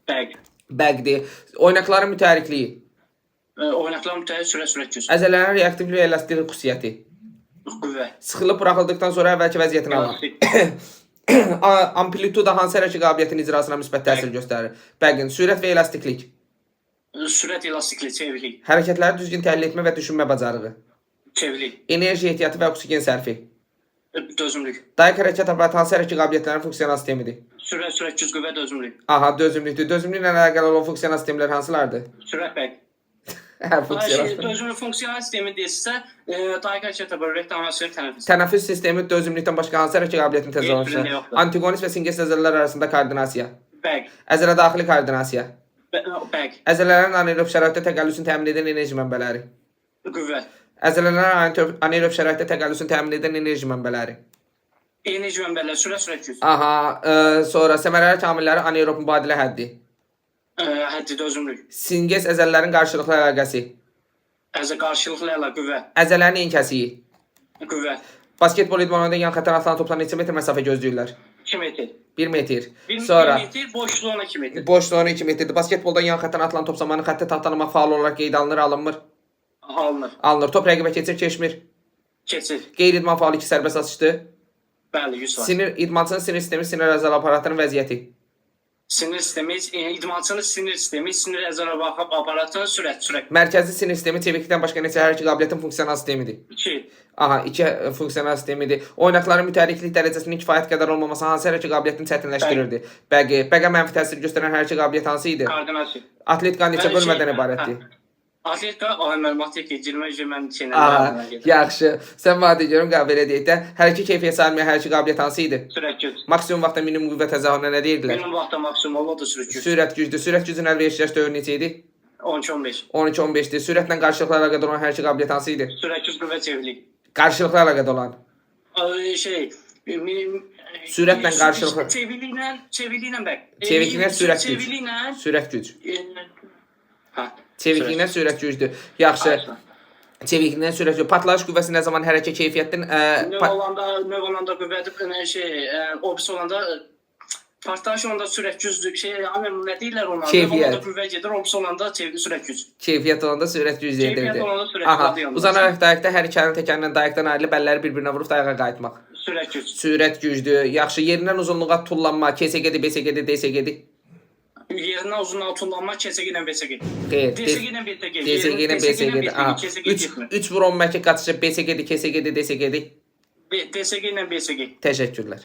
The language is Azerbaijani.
Bəq. Bəqdir. Oynaqların mütəhərrikliyi. Oynaqlar mütəhərrik sürət güc. Əzələlərin reaktivli və elastik xüsusiyyəti. Qüvvə. Sıxılıb buraxıldıqdan sonra əvvəlki vəziyyətini alır. Elastik. Amplituda hansı hərəkət qabiliyyətinin icrasına müsbət təsir göstərir? Bəqin, sürət və elastiklik. Sürət elastiklik, çeviklik. Hərəkətləri düzgün təhlil etmə və düşünmə bacarığı. Çeviklik. Enerji ehtiyatı və oksigen sərfi. Dözümlük. Dayak hərəkət aparatı hansı hərəkət qabiliyyətlərinin funksional sistemidir? Sürət güc, qüvvə, dözümlük. Aha, dözümlükdür. Dözümlüklə əlaqəli olan funksional sistemlər hansılardır? Sürət bəq. Funksional. Dözümlük funksiyonel sistemi deyilsə, dayak hərəkət aparatı, rektamasyon, tənəffüs. Tənəffüs sistemi dözümlükdən başqa hansı hərəkət qabiliyyətini Heç birində təzahürür? yoxdur. Antiqonis və singes əzələlər arasında koordinasiya. Bəq. Əzələ daxili koordinasiya. Bəq. Əzələlərin anaerob şəraitdə təqəllüsünü təmin edən enerji mənbələri. Qüvvə. Əzələlərin anaerob şəraitdə təqəllüsünü təmin edən enerji mənbələri. Enerji mənbələri, sürət güc. Aha, sonra səmərəli kamilləri anaerob mübadilə həddi. Həddi, dözümlük. Singes əzələlərin qarşılıqlı əlaqəsi. Qarşılıqlı əla, qüvvə. Əzələrin inkəsiyi. Qüvvə. Basketbol idmanında yan xətdən atılan toplar neçə metr məsafə gözləyirlər? 2 metr. 1 metr. 1 Sonra metr, boşluğuna 2 metr. boşluğunu 2 metrdir. Basketbolda yan xətdən atılan top zamanı xəttə taxtalamaq faal olaraq qeydə alınır, alınmır? Alınır. Alınır. Top rəqibə keçir, keçmir. Keçir. Qeyri-idman faalı 2 sərbəst atışdır. Bəli, 100 var. Sinir idmançının sinir sistemi, sinir əzəl aparatının vəziyyəti. Sinir sistemi, idmançının sinir sistemi, sinir əzələ baxıb aparatının sürət. Mərkəzi sinir sistemi çeviklikdən başqa neçə hərəkət qabiliyyətin funksional sistemidir? 2. Aha, 2 funksiyonal sistemidir. Oynaqların mütəhərriklik dərəcəsinin kifayət qədər olmaması hansı hərəkət qabiliyyətini çətinləşdirirdi? Bəqi. Bəqə mənfi təsir göstərən hərəkət qabiliyyəti hansı idi? Koordinasiya. Atletika neçə bölmədən ibarətdir? Atletika, məlumatı girmə Aha, yaxşı. Sən maddi görüm qəbul edək də. Hərəkət keyfiyyət sayılmayan hərəkət qabiliyyəti hansı idi? Sürət güc. Maksimum vaxtda minimum qüvvə təzahürünə nə deyirdilər? Minimum vaxtda maksimum olur da sürət güc. Sürət gücdür. Sürət gücün əlverişləş dövrü neçə idi? 12-15. 12-15-dir. Sürətlə qarşılıqlı əlaqədə olan hərəkət qabiliyyəti hansı idi? Sürət güc, qüvvə, çeviklik. Qarşılıqlı əlaqədə olan. Sürətlə qarşılıqlı. Çevikliklə bəq. Çevikliklə sürət güc. Çevikliklə. Sürət güc. Hə. Çevikliklə sürət gücdür. Yaxşı. Çevikliklə sürət güc. Partlayış qüvvəsi nə zaman hərəkət keyfiyyətinin Növ olanda qüvvədir, obis olanda partlayış olanda sürət gücdür. Nə deyirlər ona? Keyfiyyət. Növ olanda qüvvə gedir, obis olanda sürət güc. keyfiyyət olanda sürət güc Keyfiyyət edirdi. olanda sürət Aha, güc. uzanaraq dayaqda hər iki əlin təkərindən dayaqdan ayrılıb əlləri bir-birinə vurub dayağa qayıtmaq. Sürət güc. Sürət gücdür. Yaxşı, yerindən uzunluğa tullanma, KSG-dir, BSG-dir, DSG-dir. Yerindən uzunluğa tullanma, KSG ilə BSG. Xeyr, DSG ilə BSG. DSG ilə BSG-dir. Aha, KSG getmir. 3 vur 10 məhkək qaçışı BSG-dir, KSG-dir, DSG-dir. DSG ilə BSG. Təşəkkürlər.